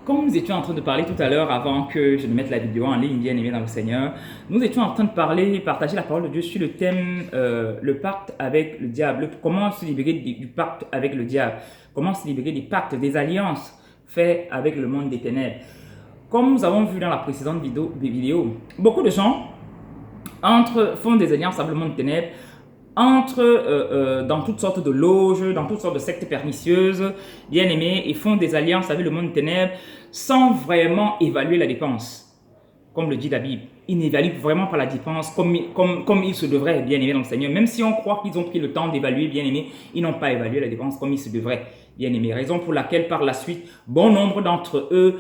Comme nous étions en train de parler tout à l'heure, avant que je ne mette la vidéo en ligne, bien aimé dans le Seigneur, nous étions en train de parler, partager la parole de Dieu sur le thème le pacte avec le diable. Comment se libérer du pacte avec le diable? Comment se libérer des pactes, des alliances faits avec le monde des ténèbres? Comme nous avons vu dans la précédente vidéo, beaucoup de gens font des alliances avec le monde des ténèbres, entrent dans toutes sortes de loges, dans toutes sortes de sectes pernicieuses, bien aimés, et font des alliances avec le monde des ténèbres sans vraiment évaluer la dépense. Comme le dit la Bible, ils n'évaluent vraiment pas la dépense comme il se devrait, bien aimé dans le Seigneur. Même si on croit qu'ils ont pris le temps d'évaluer, bien aimé, ils n'ont pas évalué la dépense comme il se devrait, bien aimé. Raison pour laquelle, par la suite, bon nombre d'entre eux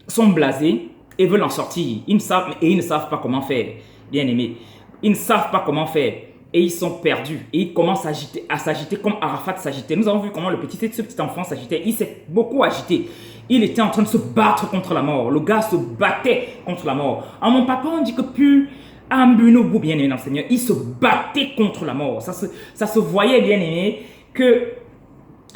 sont blasés et veulent en sortir. Ils ne savent pas comment faire, bien aimé. Ils ne savent pas comment faire et ils sont perdus et ils commencent à s'agiter comme Arafat s'agitait. Nous avons vu comment ce petit enfant s'agitait. Il s'est beaucoup agité. Il était en train de se battre contre la mort. Le gars se battait contre la mort. À mon papa, on dit que plus un bout bien aimé dans le Seigneur, il se battait contre la mort. Ça se voyait, bien aimé, que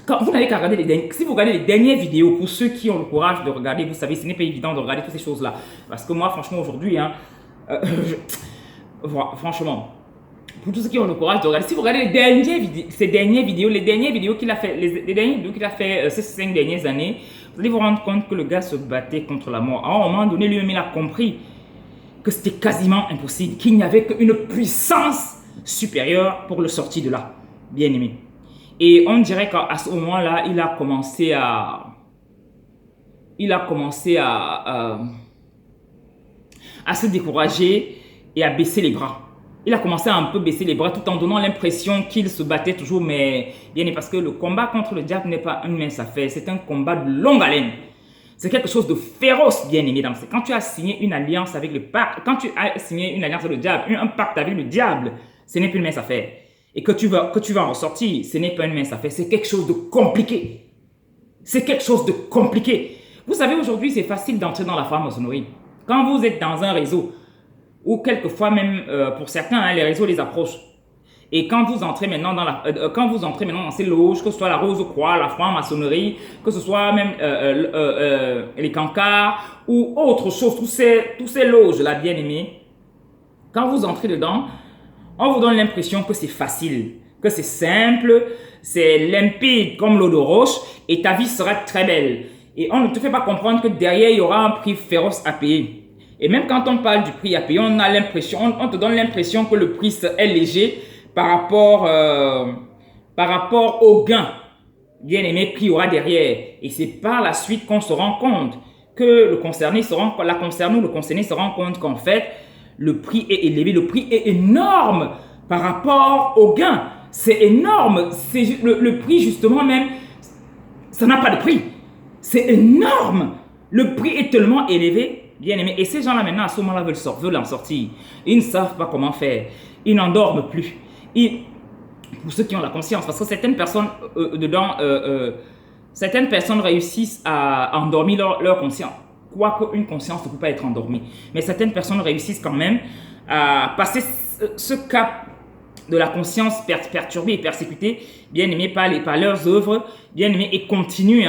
quand vous n'avez qu'à regarder si vous regardez les dernières vidéos, pour ceux qui ont le courage de regarder, vous savez, ce n'est pas évident de regarder toutes ces choses-là. Parce que moi, franchement, aujourd'hui, franchement, pour tous ceux qui ont le courage de regarder, si vous regardez ces dernières vidéos qu'il a fait, ces 5 dernières années, vous allez vous rendre compte que le gars se battait contre la mort. À un moment donné, lui-même, il a compris que c'était quasiment impossible, qu'il n'y avait qu'une puissance supérieure pour le sortir de là, bien aimé. Et on dirait qu'à ce moment-là, il a commencé à se décourager et à baisser les bras. Il a commencé à un peu baisser les bras tout en donnant l'impression qu'il se battait toujours, mais bien, parce que le combat contre le diable n'est pas une mince affaire, c'est un combat de longue haleine. C'est quelque chose de féroce, bien aimé. Quand tu as signé une alliance avec le pacte, quand tu as signé une alliance avec le diable, un pacte avec le diable, ce n'est plus une mince affaire. Et que tu vas en ressortir, ce n'est pas une mince affaire, c'est quelque chose de compliqué. C'est quelque chose de compliqué. Vous savez, aujourd'hui, c'est facile d'entrer dans la franc-maçonnerie. Quand vous êtes dans un réseau, ou quelquefois même, pour certains, les réseaux les approchent. Et quand vous entrez maintenant dans ces loges, que ce soit la Rose-Croix, la franc-maçonnerie, que ce soit même les cancars ou autre chose, tous ces loges-là, bien aimés, quand vous entrez dedans, on vous donne l'impression que c'est facile, que c'est simple, c'est limpide comme l'eau de roche et ta vie sera très belle. Et on ne te fait pas comprendre que derrière, il y aura un prix féroce à payer. Et même quand on parle du prix à payer, on te donne l'impression que le prix est léger par rapport au gain, bien aimé, qu'il y aura derrière. Et c'est par la suite qu'on se rend compte que le concerné se rend compte qu'en fait, le prix est élevé, le prix est énorme par rapport au gain. C'est énorme. C'est le prix, justement, même, ça n'a pas de prix. C'est énorme. Le prix est tellement élevé. Bien aimé. Et ces gens-là, maintenant, à ce moment-là, veulent en sortir. Ils ne savent pas comment faire. Ils n'endorment plus. Pour ceux qui ont la conscience, parce que certaines personnes certaines personnes réussissent à endormir leur conscience. Quoique une conscience ne peut pas être endormie. Mais certaines personnes réussissent quand même à passer ce cap de la conscience perturbée et persécutée, bien aimé, par leurs œuvres, bien aimé, et continuent.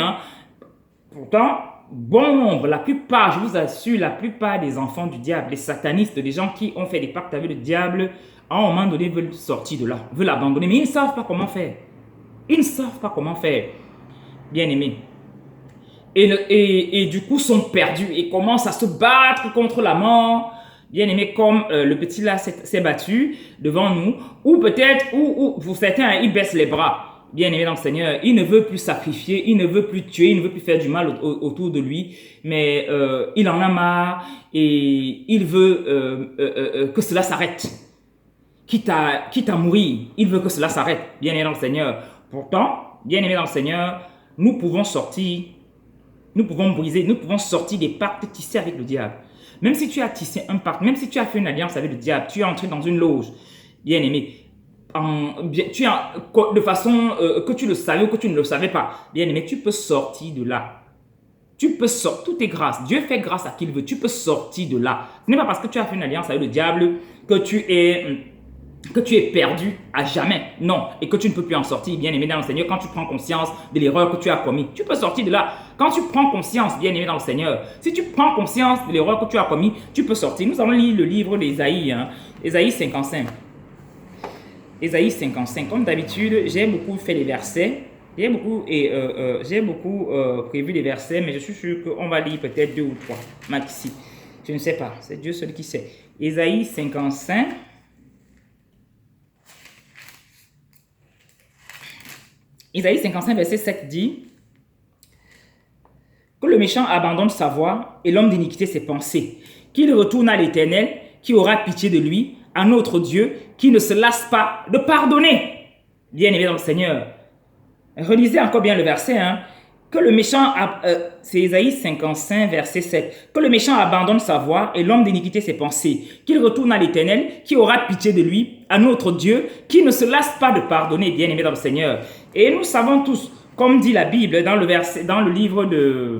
Pourtant, bon nombre, la plupart, je vous assure, la plupart des enfants du diable, les satanistes, des gens qui ont fait des pactes avec le diable, à un moment donné, veulent sortir de là, veulent abandonner, mais ils ne savent pas comment faire. Ils ne savent pas comment faire, bien aimé. Et du coup, sont perdus et commencent à se battre contre la mort, bien aimé, comme le petit là s'est battu devant nous, ou peut-être, ou pour certains, ils baissent les bras. Bien aimé dans le Seigneur, il ne veut plus sacrifier, il ne veut plus tuer, il ne veut plus faire du mal autour de lui, mais il en a marre et il veut que cela s'arrête. Quitte à mourir, il veut que cela s'arrête, bien aimé dans le Seigneur. Pourtant, bien aimé dans le Seigneur, nous pouvons sortir, nous pouvons briser, nous pouvons sortir des pactes tissés avec le diable. Même si tu as tissé un pacte, même si tu as fait une alliance avec le diable, tu es entré dans une loge, bien aimé, de façon que tu le savais ou que tu ne le savais pas, bien aimé, tu peux sortir de là. Tu peux sortir, tout est grâce. Dieu fait grâce à qui il veut. Tu peux sortir de là. Ce n'est pas parce que tu as fait une alliance avec le diable que tu es que tu es perdu à jamais. Non, et que tu ne peux plus en sortir, bien-aimé dans le Seigneur. Quand tu prends conscience de l'erreur que tu as commise, tu peux sortir de là. Quand tu prends conscience, bien-aimé dans le Seigneur, si tu prends conscience de l'erreur que tu as commise, tu peux sortir. Nous allons lire le livre d'Ésaïe, Ésaïe 55. Ésaïe 55. Comme d'habitude, j'ai beaucoup fait les versets. J'ai beaucoup prévu les versets, mais je suis sûr qu'on va lire peut-être 2 ou 3 maxi. Je ne sais pas, c'est Dieu seul qui sait. Ésaïe 55. Isaïe 55, verset 7 dit que le méchant abandonne sa voie et l'homme d'iniquité ses pensées, qu'il retourne à l'Éternel, qui aura pitié de lui, à notre Dieu, qui ne se lasse pas de pardonner. Bien-aimé dans le Seigneur. Relisez encore bien le verset, que le méchant, c'est Isaïe 55, verset 7, que le méchant abandonne sa voie et l'homme d'iniquité ses pensées, qu'il retourne à l'Éternel, qui aura pitié de lui, à notre Dieu, qui ne se lasse pas de pardonner, bien-aimé dans le Seigneur. Et nous savons tous, comme dit la Bible dans le livre de...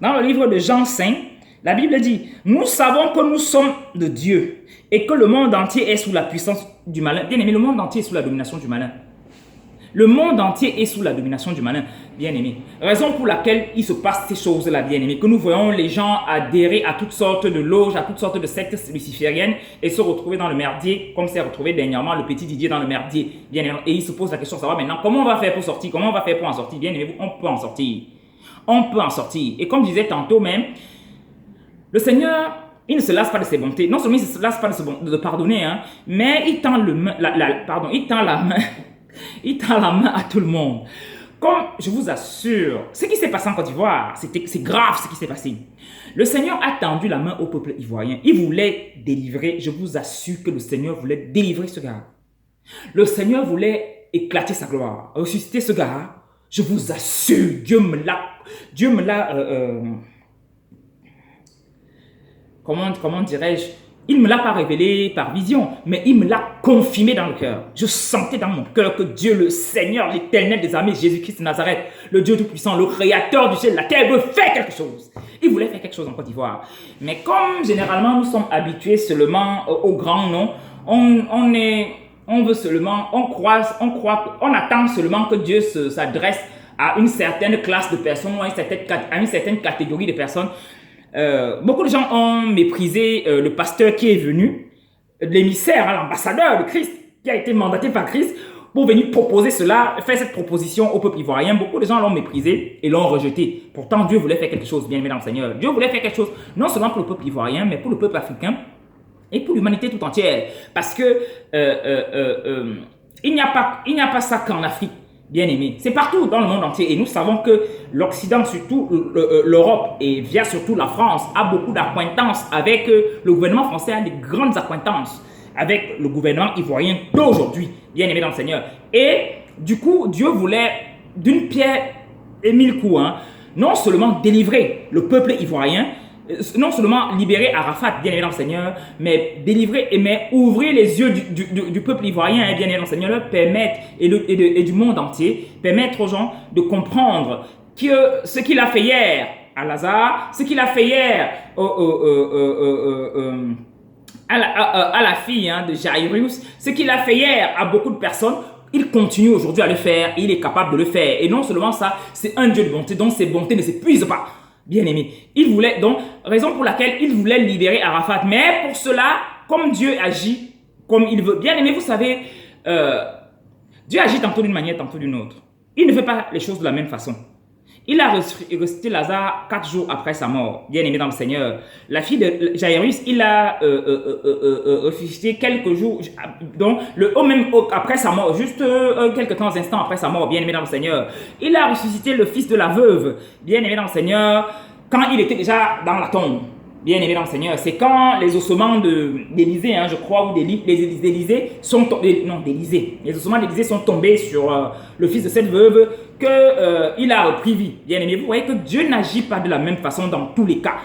Dans le livre de Jean 5, la Bible dit, nous savons que nous sommes de Dieu et que le monde entier est sous la puissance du malin. Bien-aimé, le monde entier est sous la domination du malin. Le monde entier est sous la domination du malin, bien-aimé. Raison pour laquelle il se passe ces choses-là, bien-aimé. Que nous voyons les gens adhérer à toutes sortes de loges, à toutes sortes de sectes lucifériennes et se retrouver dans le merdier, comme s'est retrouvé dernièrement le petit Didier dans le merdier, bien-aimé. Et il se pose la question de savoir maintenant comment on va faire pour sortir, comment on va faire pour en sortir, bien-aimé. On peut en sortir. On peut en sortir. Et comme je disais tantôt même, le Seigneur, il ne se lasse pas de ses bontés. Non seulement il ne se lasse pas de pardonner, mais il tend il tend la main à tout le monde. Comme je vous assure, ce qui s'est passé en Côte d'Ivoire, c'est grave ce qui s'est passé. Le Seigneur a tendu la main au peuple ivoirien. Il voulait délivrer, je vous assure que le Seigneur voulait délivrer ce gars. Le Seigneur voulait éclater sa gloire, ressusciter ce gars. Je vous assure, Dieu me l'a, comment dirais-je, il ne me l'a pas révélé par vision, mais il me l'a confirmé dans le cœur. Je sentais dans mon cœur que Dieu, le Seigneur, l'Éternel des armées, Jésus-Christ de Nazareth, le Dieu Tout-Puissant, le Créateur du ciel et de la terre, veut faire quelque chose. Il voulait faire quelque chose en Côte d'Ivoire. Mais comme généralement nous sommes habitués seulement aux grands noms, on veut seulement, on attend seulement que Dieu s'adresse à une certaine classe de personnes, à une certaine catégorie de personnes. Beaucoup de gens ont méprisé le pasteur qui est venu, l'émissaire, l'ambassadeur de Christ, qui a été mandaté par Christ pour venir proposer cela, faire cette proposition au peuple ivoirien. Beaucoup de gens l'ont méprisé et l'ont rejeté. Pourtant, Dieu voulait faire quelque chose, bien aimé dans le Seigneur. Dieu voulait faire quelque chose, non seulement pour le peuple ivoirien, mais pour le peuple africain et pour l'humanité tout entière. Parce que il n'y a pas ça qu'en Afrique. Bien aimé, c'est partout dans le monde entier et nous savons que l'Occident, surtout l'Europe et via surtout la France, a beaucoup d'acquaintances avec le gouvernement français, a des grandes acquaintances avec le gouvernement ivoirien d'aujourd'hui, bien aimé dans le Seigneur. Et du coup, Dieu voulait d'une pierre et 1000 coups, non seulement délivrer le peuple ivoirien, non seulement libérer Arafat, bien aimé dans le Seigneur, mais délivrer mais ouvrir les yeux du peuple ivoirien, bien aimé dans le Seigneur, leur permettre, et du monde entier, permettre aux gens de comprendre que ce qu'il a fait hier à Lazare, ce qu'il a fait hier à la fille de Jairus, ce qu'il a fait hier à beaucoup de personnes, il continue aujourd'hui à le faire, il est capable de le faire. Et non seulement ça, c'est un Dieu de bonté, dont ses bontés ne s'épuisent pas. Bien aimé, il voulait donc, raison pour laquelle il voulait libérer Arafat. Mais pour cela, comme Dieu agit comme il veut, bien aimé, vous savez, Dieu agit tantôt d'une manière, tantôt d'une autre. Il ne fait pas les choses de la même façon. Il a ressuscité Lazare 4 jours après sa mort, bien aimé dans le Seigneur. La fille de Jairus, il a ressuscité quelques jours, donc même après sa mort, juste quelques instants après sa mort, bien aimé dans le Seigneur. Il a ressuscité le fils de la veuve, bien aimé dans le Seigneur, quand il était déjà dans la tombe. Bien aimé dans le Seigneur, c'est quand les ossements d'Élisée, je crois, ou d'Élisée sont tombés, non, d'Élisée, les ossements d'Élisée sont tombés sur le fils de cette veuve qu'il a repris vie. Bien aimé, vous voyez que Dieu n'agit pas de la même façon dans tous les cas.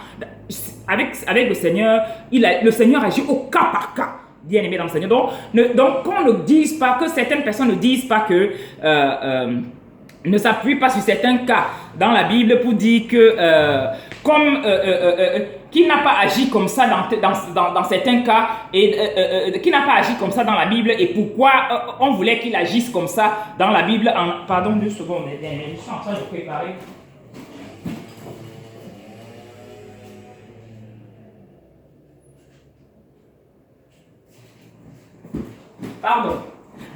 Avec le Seigneur, le Seigneur agit au cas par cas. Bien aimé dans le Seigneur. Donc qu'on ne dise pas, que certaines personnes ne disent pas que ne s'appuie pas sur certains cas dans la Bible pour dire que comme qui n'a pas agi comme ça dans certains cas et qui n'a pas agi comme ça dans la Bible et pourquoi on voulait qu'il agisse comme ça dans la Bible. Pardon, 2 secondes, je suis en train de préparer. Pardon.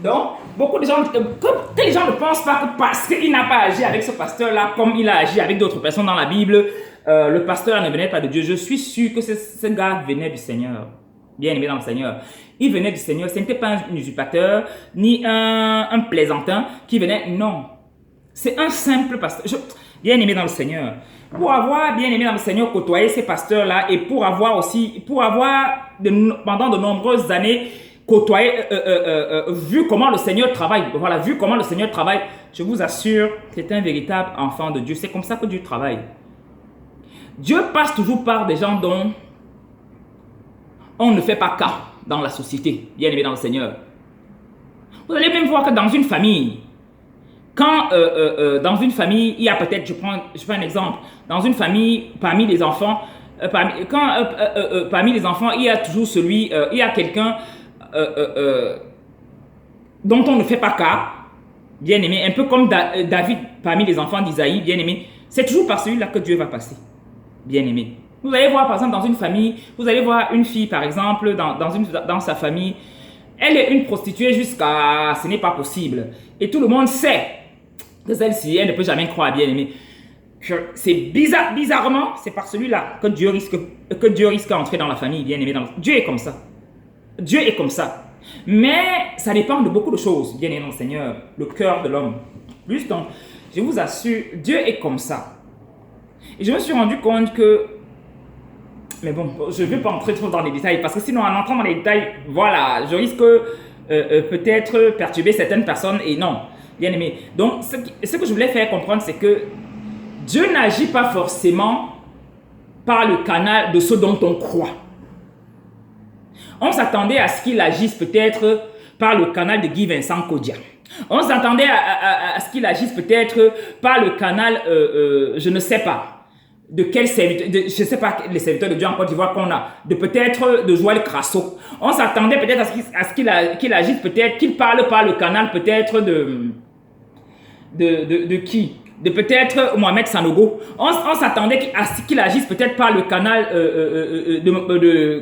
Donc, beaucoup de gens, que les gens ne pensent pas que parce qu'il n'a pas agi avec ce pasteur-là comme il a agi avec d'autres personnes dans la Bible, le pasteur ne venait pas de Dieu. Je suis sûr que ce gars venait du Seigneur. Bien aimé dans le Seigneur. Il venait du Seigneur. Ce n'était pas un usurpateur, ni un plaisantin qui venait. Non. C'est un simple pasteur. Bien aimé dans le Seigneur. Pour avoir, bien aimé dans le Seigneur, côtoyé ces pasteurs-là et pour avoir pendant de nombreuses années, côtoyé, vu comment le Seigneur travaille, voilà, vu comment le Seigneur travaille, je vous assure, c'est un véritable enfant de Dieu. C'est comme ça que Dieu travaille. Dieu passe toujours par des gens dont on ne fait pas cas dans la société, bien aimé dans le Seigneur. Vous allez même voir que dans une famille, quand dans une famille, il y a peut-être, je prends un exemple, dans une famille, parmi les enfants, parmi les enfants, il y a toujours il y a quelqu'un dont on ne fait pas cas, bien aimé, un peu comme David parmi les enfants d'Isaïe, bien aimé, c'est toujours par celui-là que Dieu va passer, bien aimé. Vous allez voir par exemple dans une famille, vous allez voir une fille par exemple dans sa famille, elle est une prostituée jusqu'à ce n'est pas possible. Et tout le monde sait que celle-ci, elle ne peut jamais croire, bien aimé. C'est bizarrement, c'est par celui-là que Dieu risque d'entrer dans la famille, bien aimé. Dieu est comme ça. Dieu est comme ça. Mais ça dépend de beaucoup de choses, bien aimé dans le Seigneur, le cœur de l'homme. Plus donc, je vous assure, Dieu est comme ça. Et je me suis rendu compte que, mais bon, je ne vais pas entrer trop dans les détails, parce que sinon, en entrant dans les détails, voilà, je risque peut-être perturber certaines personnes, et non, bien aimé. Donc, ce que je voulais faire comprendre, c'est que Dieu n'agit pas forcément par le canal de ce dont on croit. On s'attendait à ce qu'il agisse peut-être par le canal de Guy Vincent Kodia. On s'attendait à ce qu'il agisse peut-être par le canal, je ne sais pas, de quel serviteur, je ne sais pas les serviteurs de Dieu en Côte d'Ivoire qu'on a, de peut-être de Joël Crasso. On s'attendait peut-être à ce qu'il agisse peut-être, qu'il parle par le canal peut-être de qui? De peut-être Mohamed Sanogo. On s'attendait à ce qu'il agisse peut-être par le canal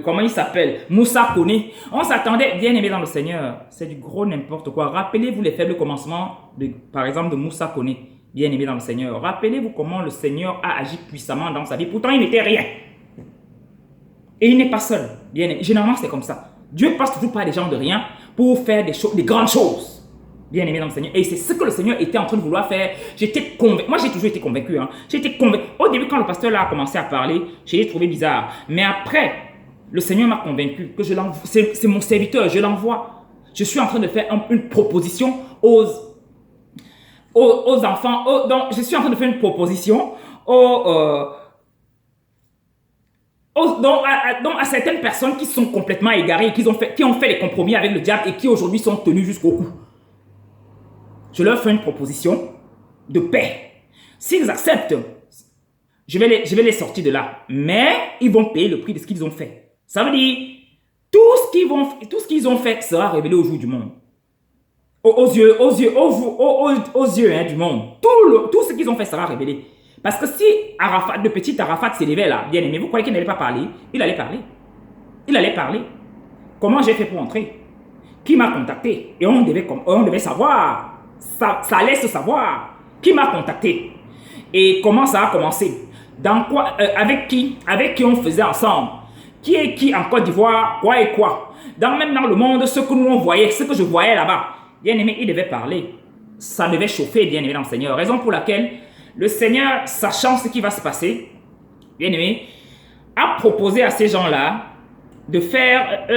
comment il s'appelle, Moussa Koné. On s'attendait, bien aimé dans le Seigneur, c'est du gros n'importe quoi. Rappelez-vous les faibles commencements, par exemple, de Moussa Koné, bien aimé dans le Seigneur. Rappelez-vous comment le Seigneur a agi puissamment dans sa vie. Pourtant, il n'était rien. Et il n'est pas seul. Bien aimé. Généralement, c'est comme ça. Dieu passe toujours par des gens de rien pour faire des grandes choses. Bien aimé dans le Seigneur. Et c'est ce que le Seigneur était en train de vouloir faire. J'étais convaincu. Moi, j'ai toujours été convaincu. J'étais convaincu. Au début, quand le pasteur là a commencé à parler, je l'ai trouvé bizarre. Mais après, le Seigneur m'a convaincu que c'est mon serviteur, je l'envoie. Je suis en train de faire une proposition aux enfants. Donc, je suis en train de faire une proposition donc à certaines personnes qui sont complètement égarées, qui ont fait les compromis avec le diable et qui aujourd'hui sont tenus jusqu'au cou. Je leur fais une proposition de paix. S'ils acceptent, je vais les sortir de là. Mais ils vont payer le prix de ce qu'ils ont fait. Ça veut dire, tout ce qu'ils ont fait sera révélé au jour du monde. Aux yeux du monde. Tout ce qu'ils ont fait sera révélé. Parce que si le petit Arafat s'élevait là, bien aimé, vous croyez qu'il n'allait pas parler? Il allait parler. Il allait parler. Comment j'ai fait pour entrer? Qui m'a contacté? Et on devait savoir. Ça allait se savoir. Qui m'a contacté? Et comment ça a commencé? Dans quoi? Avec qui on faisait ensemble? Qui est qui en Côte d'Ivoire? Quoi et quoi? Même dans le monde, ce que nous on voyait, ce que je voyais là-bas. Bien aimé, il devait parler. Ça devait chauffer, bien aimé dans le Seigneur. Raison pour laquelle le Seigneur, sachant ce qui va se passer, bien aimé, a proposé à ces gens-là de faire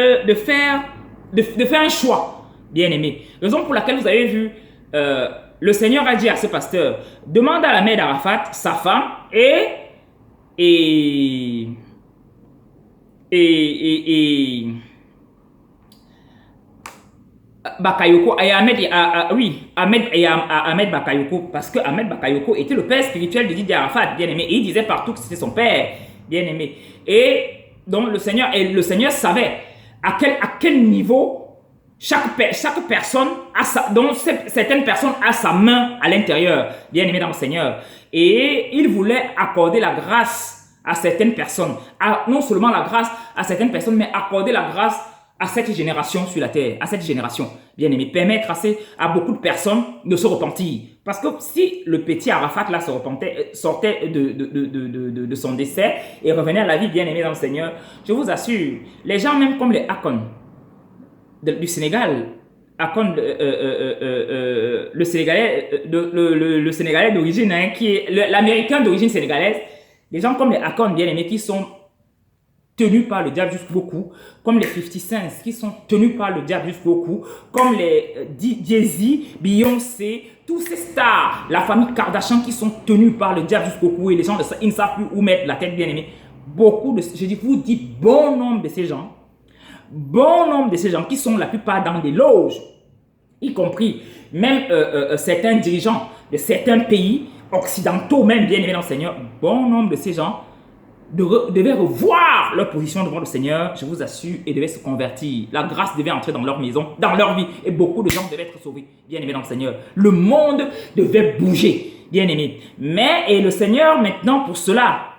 un choix, bien aimé. Raison pour laquelle vous avez vu, le Seigneur a dit à ce pasteur, demande à la mère d'Arafat, sa femme, Bakayoko, et Ahmed, oui, Ahmed Bakayoko, parce que Ahmed Bakayoko était le père spirituel de Didier Arafat, bien aimé, et il disait partout que c'était son père, bien aimé. Et donc le Seigneur savait à quel niveau chaque personne donc certaines personnes a sa main à l'intérieur, bien aimé dans le Seigneur. Et il voulait accorder la grâce à certaines personnes, non seulement la grâce à certaines personnes, mais accorder la grâce à cette génération sur la terre, à cette génération, bien aimé, permettre à beaucoup de personnes de se repentir. Parce que si le petit Arafat là sortait de son décès et revenait à la vie, bien aimé dans le Seigneur, je vous assure, les gens même comme les Akon du Sénégal, Akon, le Sénégalais d'origine, hein, qui est l'Américain d'origine sénégalaise, les gens comme les Akon, bien aimés, qui sont tenus par le diable jusqu'au cou, comme les 50 Cent qui sont tenus par le diable jusqu'au cou, comme les Jay-Z, Beyoncé, tous ces stars, la famille Kardashian qui sont tenus par le diable jusqu'au cou et les gens ils ne savent plus où mettre la tête, bien aimé. Vous dites bon nombre de ces gens qui sont la plupart dans des loges, y compris même certains dirigeants de certains pays occidentaux, même bien aimés dans le Seigneur, bon nombre de ces gens devaient revoir leur position devant le Seigneur, je vous assure, et devaient se convertir. La grâce devait entrer dans leur maison, dans leur vie, et beaucoup de gens devaient être sauvés, bien aimés dans le Seigneur. Le monde devait bouger, bien aimé. Mais, et le Seigneur maintenant pour cela,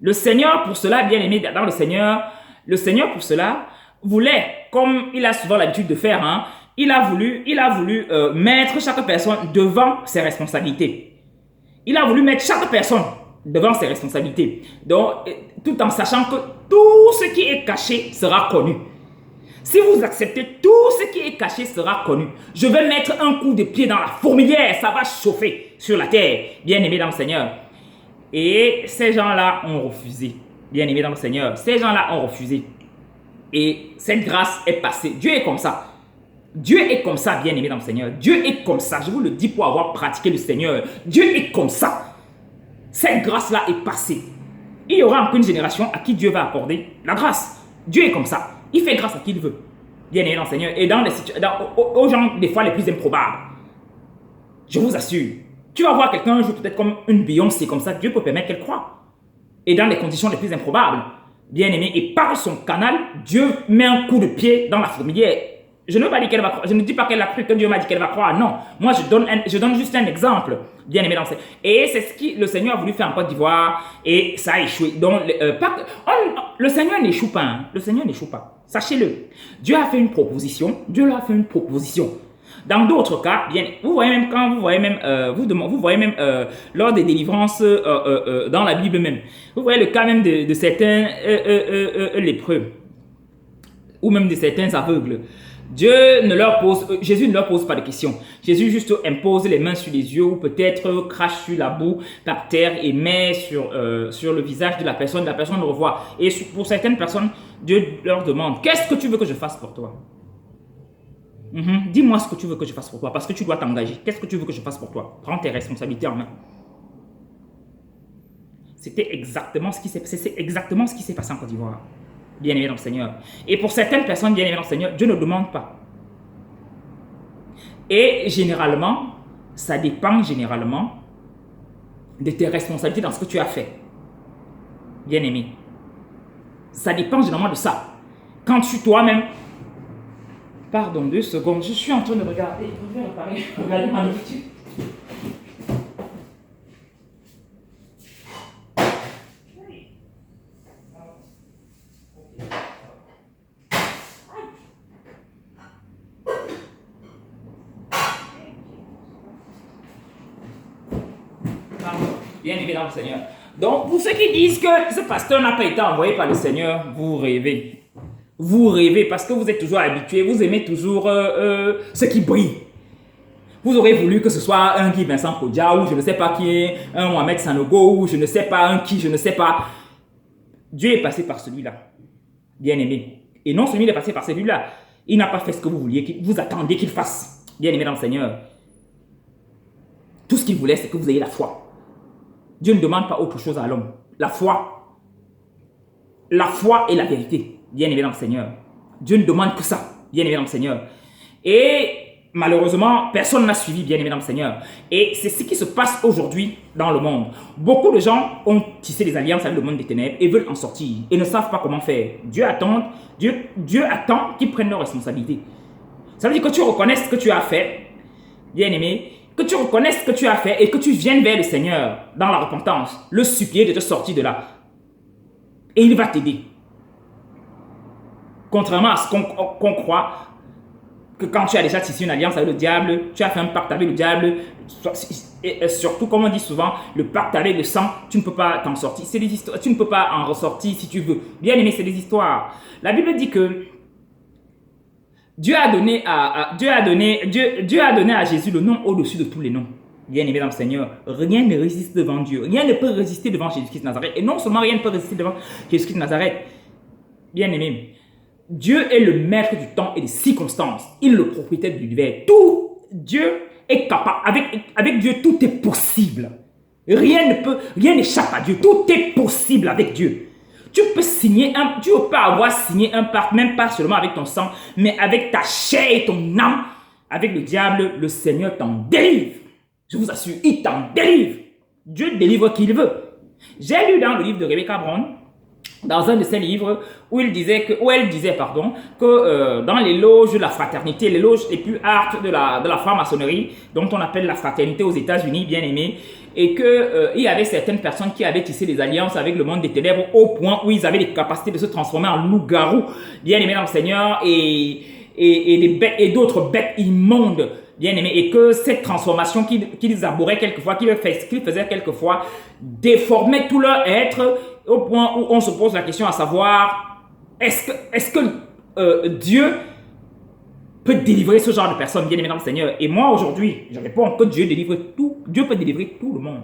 bien aimé dans le Seigneur pour cela, voulait, comme il a souvent l'habitude de faire, hein, il a voulu mettre chaque personne devant ses responsabilités. Il a voulu mettre chaque personne devant ses responsabilités. Donc, tout en sachant que tout ce qui est caché sera connu. Si vous acceptez, tout ce qui est caché sera connu. Je vais mettre un coup de pied dans la fourmilière, ça va chauffer sur la terre, bien aimé dans le Seigneur. Et ces gens-là ont refusé, bien aimé dans le Seigneur. Ces gens-là ont refusé. Et cette grâce est passée. Dieu est comme ça. Dieu est comme ça, bien aimé dans le Seigneur. Dieu est comme ça. Je vous le dis pour avoir pratiqué le Seigneur. Dieu est comme ça. Cette grâce-là est passée. Il y aura encore une génération à qui Dieu va accorder la grâce. Dieu est comme ça. Il fait grâce à qui il veut. Bien aimé dans le Seigneur. Et aux gens, des fois, les plus improbables. Je vous assure. Tu vas voir quelqu'un un jour, peut-être comme une Beyoncé, comme ça. Dieu peut permettre qu'elle croie. Et dans les conditions les plus improbables. Bien aimé. Et par son canal, Dieu met un coup de pied dans la fourmilière. Je ne veux pas dire qu'elle va croire. Je ne dis pas qu'elle a cru que Dieu m'a dit qu'elle va croire. Non. Moi, je donne juste un exemple. Bien aimé dans le Seigneur. Et c'est ce que le Seigneur a voulu faire en Côte d'Ivoire. Et ça a échoué. Donc, le Seigneur n'échoue pas. Hein. Le Seigneur n'échoue pas. Sachez-le. Dieu a fait une proposition. Dieu leur a fait une proposition. Dans d'autres cas, bien, vous voyez même lors des délivrances dans la Bible même. Vous voyez le cas même de certains lépreux. Ou même de certains aveugles. Jésus ne leur pose pas de questions. Jésus juste impose les mains sur les yeux ou peut-être crache sur la boue par terre et met sur le visage de la personne. La personne le revoit. Et pour certaines personnes, Dieu leur demande, qu'est-ce que tu veux que je fasse pour toi? Dis-moi ce que tu veux que je fasse pour toi parce que tu dois t'engager. Qu'est-ce que tu veux que je fasse pour toi? Prends tes responsabilités en main. C'était exactement ce qui s'est passé en Côte d'Ivoire. Bien aimé dans le Seigneur. Et pour certaines personnes bien aimées dans le Seigneur, Dieu ne demande pas. Et généralement, ça dépend généralement de tes responsabilités dans ce que tu as fait. Bien aimé. Ça dépend généralement de ça. Quand tu toi-même... Pardon, 2 secondes. Je suis en train de regarder. Je vais regarder ma nourriture. Bien aimé dans le Seigneur. Donc, pour ceux qui disent que ce pasteur n'a pas été envoyé par le Seigneur, vous rêvez. Vous rêvez parce que vous êtes toujours habitué, vous aimez toujours ce qui brille. Vous aurez voulu que ce soit un Guy Vincent Kodja ou je ne sais pas qui est, un Mohamed Sanogo ou je ne sais pas un qui, je ne sais pas. Dieu est passé par celui-là, bien aimé. Et non seulement il est passé par celui-là, il n'a pas fait ce que vous vouliez, vous attendiez qu'il fasse, bien aimé dans le Seigneur. Tout ce qu'il voulait, c'est que vous ayez la foi. Dieu ne demande pas autre chose à l'homme. La foi et la vérité, bien aimé dans le Seigneur. Dieu ne demande que ça, bien aimé dans le Seigneur. Et malheureusement, personne n'a suivi, bien aimé dans le Seigneur. Et c'est ce qui se passe aujourd'hui dans le monde. Beaucoup de gens ont tissé des alliances avec le monde des ténèbres et veulent en sortir et ne savent pas comment faire. Dieu attend qu'ils prennent leurs responsabilités. Ça veut dire que tu reconnaisses ce que tu as fait, bien aimé, que tu reconnaisses ce que tu as fait et que tu viennes vers le Seigneur dans la repentance, le supplier de te sortir de là. Et il va t'aider. Contrairement à ce qu'on croit, que quand tu as déjà tissé une alliance avec le diable, tu as fait un pacte avec le diable, et surtout, comme on dit souvent, le pacte avec le sang, tu ne peux pas t'en sortir. C'est des histoires, tu ne peux pas en ressortir si tu veux. Bien aimé, c'est des histoires. La Bible dit que Dieu a donné à Jésus le nom au-dessus de tous les noms. Bien aimé dans le Seigneur, rien ne résiste devant Dieu. Rien ne peut résister devant Jésus-Christ de Nazareth. Et non seulement rien ne peut résister devant Jésus-Christ de Nazareth. Bien aimé, Dieu est le maître du temps et des circonstances. Il est le propriétaire de l'univers. Tout, Dieu est capable. Avec Dieu, tout est possible. Rien n'échappe à Dieu. Tout est possible avec Dieu. Tu peux avoir signé un pacte, même pas seulement avec ton sang, mais avec ta chair et ton âme. Avec le diable, le Seigneur t'en délivre. Je vous assure, il t'en délivre. Dieu délivre qui il veut. J'ai lu dans le livre de Rebecca Brown, dans un de ses livres, où elle disait que dans les loges de la fraternité, les loges les plus hardes de la franc-maçonnerie, dont on appelle la fraternité aux États-Unis, bien aimé, et qu'il y avait certaines personnes qui avaient tissé des alliances avec le monde des ténèbres au point où ils avaient les capacités de se transformer en loups-garous, bien aimés dans le Seigneur, et d'autres bêtes immondes, bien aimés, et que cette transformation qu'ils abouraient quelquefois, qu'ils faisaient quelquefois, déformait tout leur être, au point où on se pose la question à savoir, est-ce que Dieu peut délivrer ce genre de personnes, bien aimées dans le Seigneur? Et moi aujourd'hui, je réponds que Dieu délivre tout. Dieu peut délivrer tout le monde.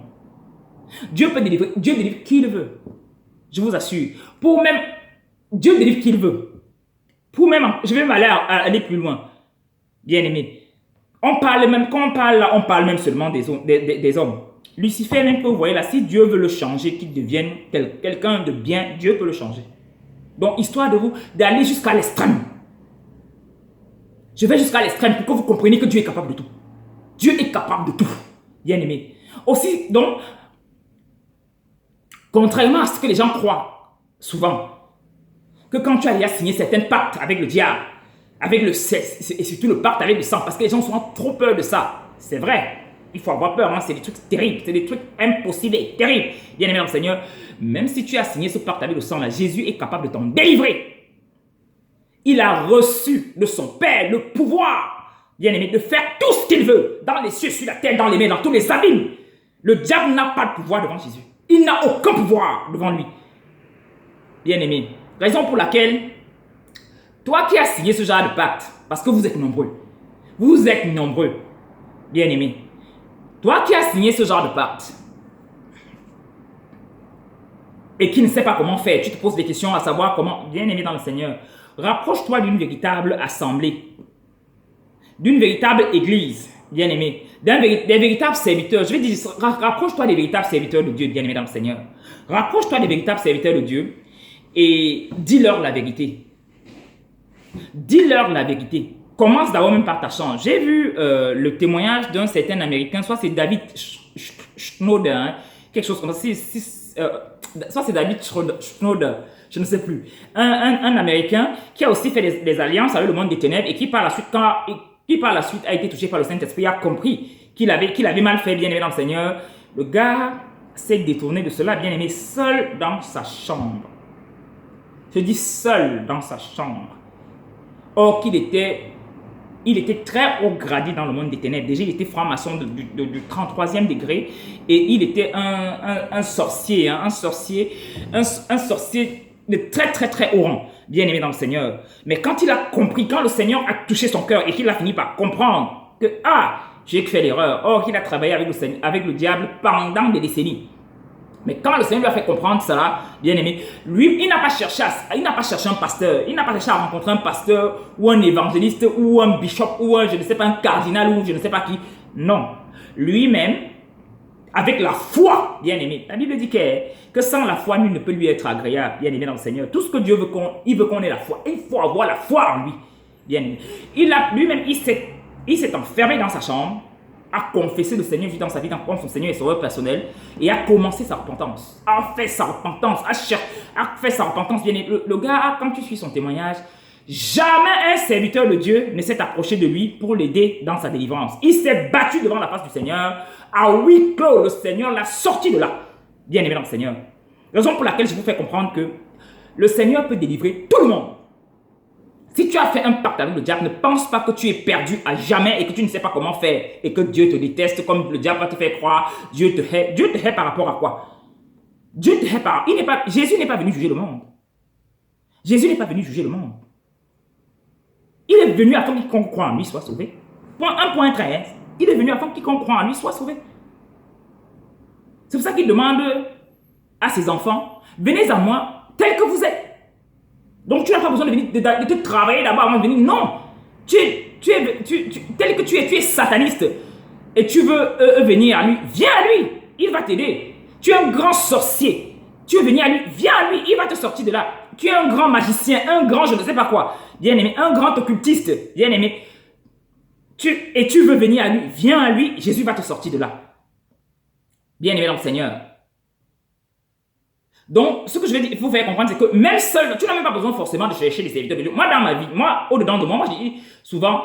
Dieu délivre qui il veut. Je vous assure. Dieu délivre qui il veut. Je vais aller plus loin. Bien aimé. Quand on parle là, on parle même seulement des hommes. Lucifer, même que vous voyez là, si Dieu veut le changer, qu'il devienne quelqu'un de bien, Dieu peut le changer. Donc, histoire de vous, d'aller jusqu'à l'extrême. Je vais jusqu'à l'extrême pour que vous compreniez que Dieu est capable de tout. Dieu est capable de tout, bien aimé. Aussi, donc, contrairement à ce que les gens croient, souvent, que quand tu as déjà signé certains pactes avec le diable, avec le sexe, et surtout le pacte avec le sang, parce que les gens ont souvent trop peur de ça. C'est vrai. Il faut avoir peur, hein? C'est des trucs terribles, c'est des trucs impossibles et terribles. Bien aimé dans le Seigneur, même si tu as signé ce pacte avec le sang, là, Jésus est capable de t'en délivrer. Il a reçu de son Père le pouvoir, bien aimé, de faire tout ce qu'il veut, dans les cieux, sur la terre, dans les mers, dans tous les abîmes. Le diable n'a pas de pouvoir devant Jésus. Il n'a aucun pouvoir devant lui. Bien aimé, raison pour laquelle, toi qui as signé ce genre de pacte, parce que vous êtes nombreux, bien aimé, toi qui as signé ce genre de pacte et qui ne sais pas comment faire, tu te poses des questions à savoir comment, bien aimé dans le Seigneur, rapproche-toi d'une véritable assemblée, d'une véritable église, bien aimé, des véritables serviteurs. Je vais dire, rapproche-toi des véritables serviteurs de Dieu, bien aimé dans le Seigneur. Rapproche-toi des véritables serviteurs de Dieu et dis-leur la vérité. Dis-leur la vérité. Commence d'abord même par ta chance. J'ai vu le témoignage d'un certain Américain, soit c'est David Schnoder, hein, quelque chose comme ça, soit c'est David Schnoder, je ne sais plus. Un Américain qui a aussi fait des alliances avec le monde des ténèbres et qui par la suite, a été touché par le Saint-Esprit, a compris qu'il avait mal fait, bien aimé dans le Seigneur. Le gars s'est détourné de cela, bien aimé, seul dans sa chambre. Je dis seul dans sa chambre. Or qu'il il était très haut gradé dans le monde des ténèbres. Déjà, il était franc-maçon du 33e degré et il était un sorcier, hein, un sorcier de très très très haut rang, bien aimé dans le Seigneur. Mais quand il a compris, quand le Seigneur a touché son cœur et qu'il a fini par comprendre que j'ai fait l'erreur, or qu'il a travaillé avec le diable pendant des décennies. Mais quand le Seigneur lui a fait comprendre cela, bien aimé, lui, il n'a pas cherché un pasteur, il n'a pas cherché à rencontrer un pasteur ou un évangéliste ou un bishop ou je ne sais pas, un cardinal ou je ne sais pas qui. Non. Lui-même, avec la foi, bien aimé, la Bible dit que sans la foi, nul ne peut lui être agréable, bien aimé dans le Seigneur. Tout ce que Dieu veut il veut qu'on ait la foi. Il faut avoir la foi en lui. Bien aimé. Lui-même, il s'est enfermé dans sa chambre, a confessé le Seigneur Jésus dans sa vie comme son Seigneur et sauveur personnel et a commencé sa repentance. A fait sa repentance, a fait sa repentance. Bien aimé. Le gars, quand tu suis son témoignage, jamais un serviteur de Dieu ne s'est approché de lui pour l'aider dans sa délivrance. Il s'est battu devant la face du Seigneur. À huis clos, le Seigneur l'a sorti de là. Bien aimé dans le Seigneur. Raison pour laquelle je vous fais comprendre que le Seigneur peut délivrer tout le monde. Si tu as fait un pacte avec le diable, ne pense pas que tu es perdu à jamais et que tu ne sais pas comment faire et que Dieu te déteste comme le diable va te faire croire. Dieu te hait. Dieu te hait par rapport à quoi? Dieu te hait par... Jésus n'est pas venu juger le monde. Jésus n'est pas venu juger le monde. Il est venu afin que quiconque croit en lui soit sauvé. Point 1.13. Il est venu afin que quiconque croit en lui soit sauvé. C'est pour ça qu'il demande à ses enfants, venez à moi tel que vous êtes. Donc tu n'as pas besoin de venir de te travailler d'abord avant de venir. Non. Tel que tu es sataniste et tu veux venir à lui, viens à lui. Il va t'aider. Tu es un grand sorcier. Tu veux venir à lui, viens à lui. Il va te sortir de là. Tu es un grand magicien, un grand je ne sais pas quoi. Bien aimé, un grand occultiste. Bien aimé. Et tu veux venir à lui, viens à lui. Jésus va te sortir de là. Bien aimé dans le Seigneur. Donc, ce que je vais vous faire comprendre, c'est que même seul, tu n'as même pas besoin forcément de chercher des serviteurs de Dieu. Moi, dans ma vie, au-dedans de moi, je dis souvent,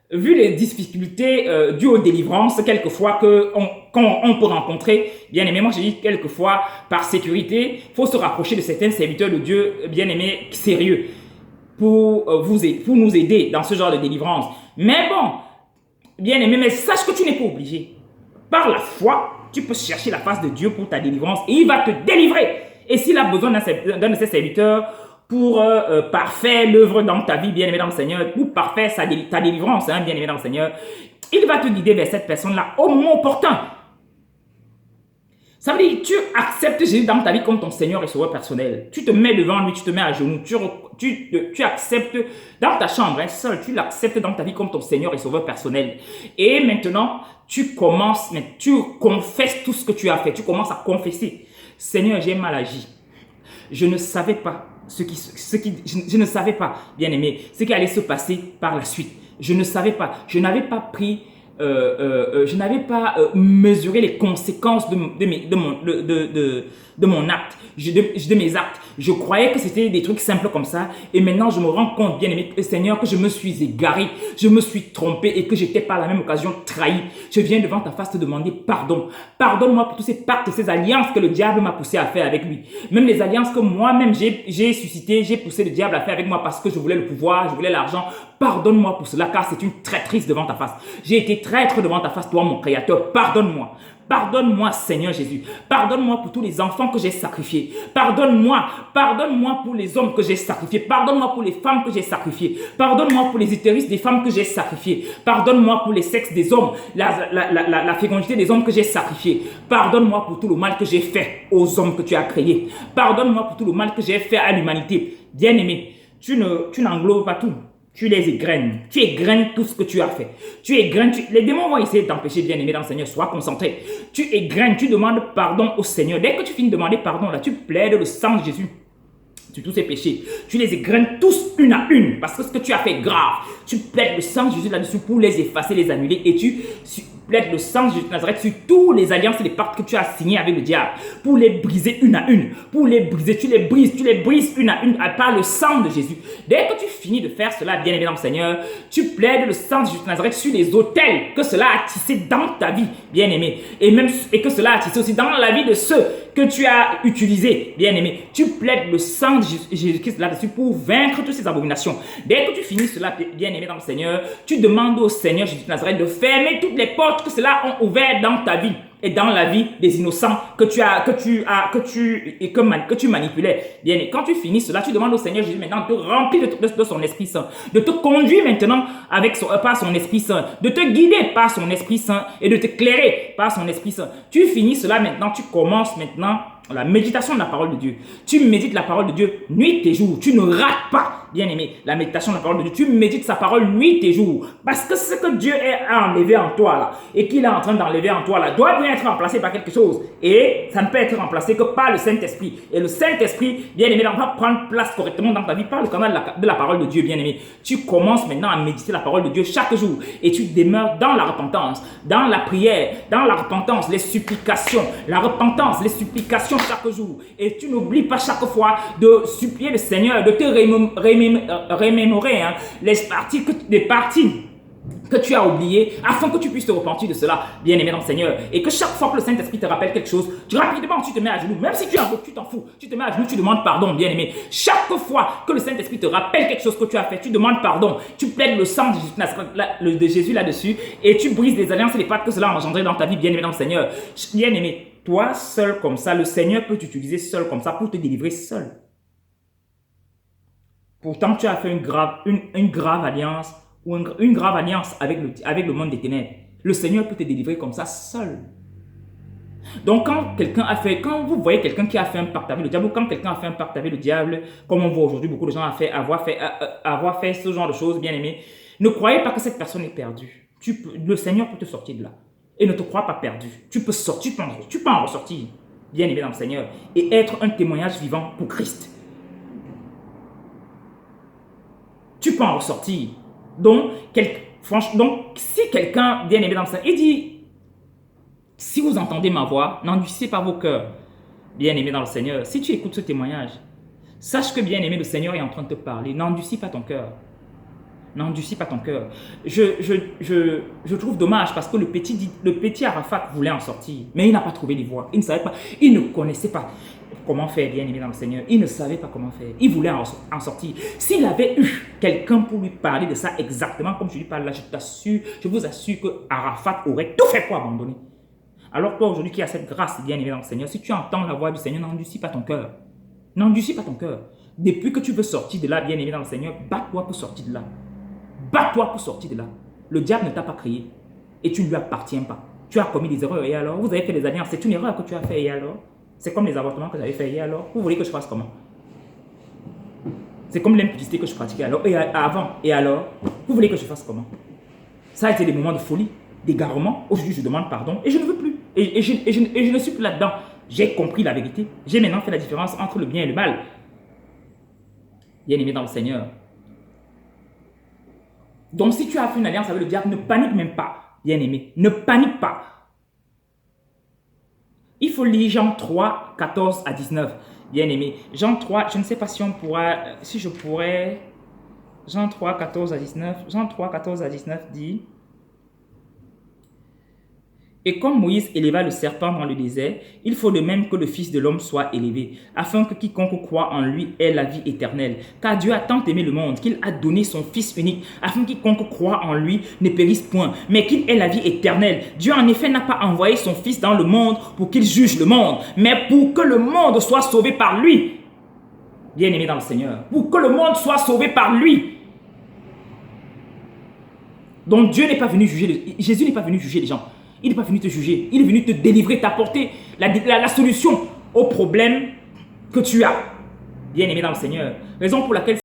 vu les difficultés dues aux délivrances, quelquefois qu'on peut rencontrer, bien aimé, moi je dis quelquefois, par sécurité, il faut se rapprocher de certains serviteurs de Dieu, bien aimés, sérieux, pour nous aider dans ce genre de délivrance. Mais bon, bien aimé, mais sache que tu n'es pas obligé. Par la foi, tu peux chercher la face de Dieu pour ta délivrance et il va te délivrer. Et s'il a besoin d'un de ses serviteurs pour parfaire l'œuvre dans ta vie, bien aimé dans le Seigneur, pour parfaire ta délivrance, bien aimé dans le Seigneur, il va te guider vers cette personne-là au moment opportun. Ça veut dire que tu acceptes Jésus dans ta vie comme ton Seigneur et sauveur personnel. Tu te mets devant lui, tu te mets à genoux, tu acceptes dans ta chambre, seul, tu l'acceptes dans ta vie comme ton Seigneur et sauveur personnel. Et maintenant, tu confesses tout ce que tu as fait. Tu commences à confesser. Seigneur, j'ai mal agi. Je ne savais pas je ne savais pas, bien aimé, ce qui allait se passer par la suite. Je ne savais pas. Je n'avais pas pris, je n'avais pas mesuré les conséquences de mon acte, de mes actes. Je croyais que c'était des trucs simples comme ça. Et maintenant, je me rends compte, bien aimé, Seigneur, que je me suis égaré, je me suis trompé et que j'étais par la même occasion trahi. Je viens devant ta face te demander pardon. Pardonne-moi pour tous ces pactes, ces alliances que le diable m'a poussé à faire avec lui. Même les alliances que moi-même j'ai suscité, j'ai poussé le diable à faire avec moi parce que je voulais le pouvoir, je voulais l'argent. Pardonne-moi pour cela, car c'est une traîtrise devant ta face. J'ai été traître devant ta face, toi mon Créateur. Pardonne-moi. Pardonne-moi, Seigneur Jésus. Pardonne-moi pour tous les enfants que j'ai sacrifiés. Pardonne-moi. Pardonne-moi pour les hommes que j'ai sacrifiés. Pardonne-moi pour les femmes que j'ai sacrifiées. Pardonne-moi pour les utérus des femmes que j'ai sacrifiées. Pardonne-moi pour les sexes des hommes, la fécondité des hommes que j'ai sacrifiés. Pardonne-moi pour tout le mal que j'ai fait aux hommes que tu as créés. Pardonne-moi pour tout le mal que j'ai fait à l'humanité. Bien-aimé, tu n'englobes pas tout. Tu les égrènes. Tu égrènes tout ce que tu as fait. Tu égrènes. Les démons vont essayer de t'empêcher, bien-aimé dans le Seigneur. Sois concentré. Tu égrènes. Tu demandes pardon au Seigneur. Dès que tu finis de demander pardon, là, tu plaides le sang de Jésus sur tous ces péchés. Tu les égrènes tous une à une. Parce que ce que tu as fait est grave. Tu plaides le sang de Jésus là-dessus pour les effacer, les annuler. Et tu plaides le sang de Jésus de Nazareth sur tous les alliances et les pactes que tu as signés avec le diable. Pour les briser une à une. Pour les briser, tu les brises une à une par le sang de Jésus. Dès que tu finis de faire cela, bien aimé dans le Seigneur, tu plaides le sang de Jésus de Nazareth sur les autels que cela a tissé dans ta vie, bien aimé. Et que cela a tissé aussi dans la vie de ceux que tu as utilisés, bien aimé. Tu plaides le sang de Jésus-Christ là-dessus pour vaincre toutes ces abominations. Dès que tu finis cela, bien aimé dans le Seigneur, tu demandes au Seigneur Jésus de Nazareth de fermer toutes les portes que cela ont ouvertes dans ta vie et dans la vie des innocents que tu manipulais. Bien, et quand tu finis cela, tu demandes au Seigneur Jésus maintenant de te remplir de son Esprit Saint, de te conduire maintenant par son Esprit Saint, de te guider par son Esprit Saint et de t'éclairer par son Esprit Saint. Tu finis cela maintenant, tu commences maintenant la méditation de la parole de Dieu. Tu médites la parole de Dieu nuit et jour. Tu ne rates pas, bien aimé, la méditation de la parole de Dieu. Tu médites sa parole nuit et jour. Parce que ce que Dieu a enlevé en toi là, et qu'il est en train d'enlever en toi là, doit bien être remplacé par quelque chose. Et ça ne peut être remplacé que par le Saint-Esprit. Et le Saint-Esprit, bien aimé, va prendre place correctement dans ta vie par le canal de la parole de Dieu, bien aimé. Tu commences maintenant à méditer la parole de Dieu chaque jour. Et tu demeures dans la repentance, dans la prière, dans la repentance, les supplications, la repentance, les supplications chaque jour. Et tu n'oublies pas chaque fois de supplier le Seigneur, de te remémorer les parties que tu as oubliées, afin que tu puisses te repentir de cela, bien aimé dans le Seigneur. Et que chaque fois que le Saint-Esprit te rappelle quelque chose, rapidement tu te mets à genoux. Même si tu as tu t'en fous, tu te mets à genoux, tu demandes pardon, bien aimé. Chaque fois que le Saint-Esprit te rappelle quelque chose que tu as fait, tu demandes pardon. Tu plaides le sang de Jésus là-dessus et tu brises les alliances et les pactes que cela a engendré dans ta vie, bien aimé dans le Seigneur. Bien aimé, toi seul comme ça, le Seigneur peut t'utiliser seul comme ça pour te délivrer seul. Pourtant, tu as fait une grave alliance ou une grave alliance avec le monde des ténèbres. Le Seigneur peut te délivrer comme ça seul. Donc, quand vous voyez quelqu'un qui a fait un pacte avec le diable, ou quand quelqu'un a fait un pacte avec le diable, comme on voit aujourd'hui, beaucoup de gens avoir fait ce genre de choses, bien aimé, ne croyez pas que cette personne est perdue. Le Seigneur peut te sortir de là. Et ne te crois pas perdu. Tu peux sortir, tu peux en ressortir, bien aimé dans le Seigneur, et être un témoignage vivant pour Christ. Tu peux en ressortir. Donc, si quelqu'un, bien aimé dans le Seigneur, il dit, si vous entendez ma voix, n'endurcissez pas vos cœurs, bien aimé dans le Seigneur. Si tu écoutes ce témoignage, sache que bien aimé, le Seigneur est en train de te parler. N'endurcis pas ton cœur. N'endurcis pas ton cœur. Je trouve dommage parce que le petit Arafat voulait en sortir, mais il n'a pas trouvé les voies. Il ne savait pas, il ne connaissait pas comment faire, bien aimé dans le Seigneur. Il ne savait pas comment faire. Il voulait en sortir. S'il avait eu quelqu'un pour lui parler de ça exactement comme je lui parle là, je vous assure que Arafat aurait tout fait pour abandonner. Alors toi aujourd'hui qui as cette grâce, bien aimé dans le Seigneur, si tu entends la voix du Seigneur, n'endurcis pas ton cœur. N'endurcis pas ton cœur. Depuis que tu veux sortir de là, bien aimé dans le Seigneur, bats-toi pour sortir de là. Bats-toi pour sortir de là. Le diable ne t'a pas créé et tu ne lui appartiens pas. Tu as commis des erreurs et alors? Vous avez fait des alliances, c'est une erreur que tu as fait et alors? C'est comme les avortements que j'avais fait et alors? Vous voulez que je fasse comment? C'est comme l'impudicité que je pratiquais alors et avant et alors? Vous voulez que je fasse comment? Ça a été des moments de folie, d'égarement. Aujourd'hui, je demande pardon et je ne veux plus. Et je ne suis plus là-dedans. J'ai compris la vérité. J'ai maintenant fait la différence entre le bien et le mal. Bien aimé dans le Seigneur. Donc, si tu as fait une alliance avec le diable, ne panique même pas, bien aimé. Ne panique pas. Il faut lire Jean 3, 14 à 19, bien aimé. Jean 3, je ne sais pas si je pourrais. Jean 3, 14 à 19. Jean 3, 14 à 19 dit. Et comme Moïse éleva le serpent dans le désert, il faut de même que le Fils de l'homme soit élevé, afin que quiconque croit en lui ait la vie éternelle. Car Dieu a tant aimé le monde qu'il a donné son Fils unique, afin que quiconque croit en lui ne périsse point, mais qu'il ait la vie éternelle. Dieu en effet n'a pas envoyé son Fils dans le monde pour qu'il juge le monde, mais pour que le monde soit sauvé par lui. Bien aimé dans le Seigneur, pour que le monde soit sauvé par lui. Donc Dieu n'est pas venu juger, Jésus n'est pas venu juger les gens. Il n'est pas venu te juger, il est venu te délivrer, t'apporter la solution au problème que tu as. Bien aimé dans le Seigneur. Raison pour laquelle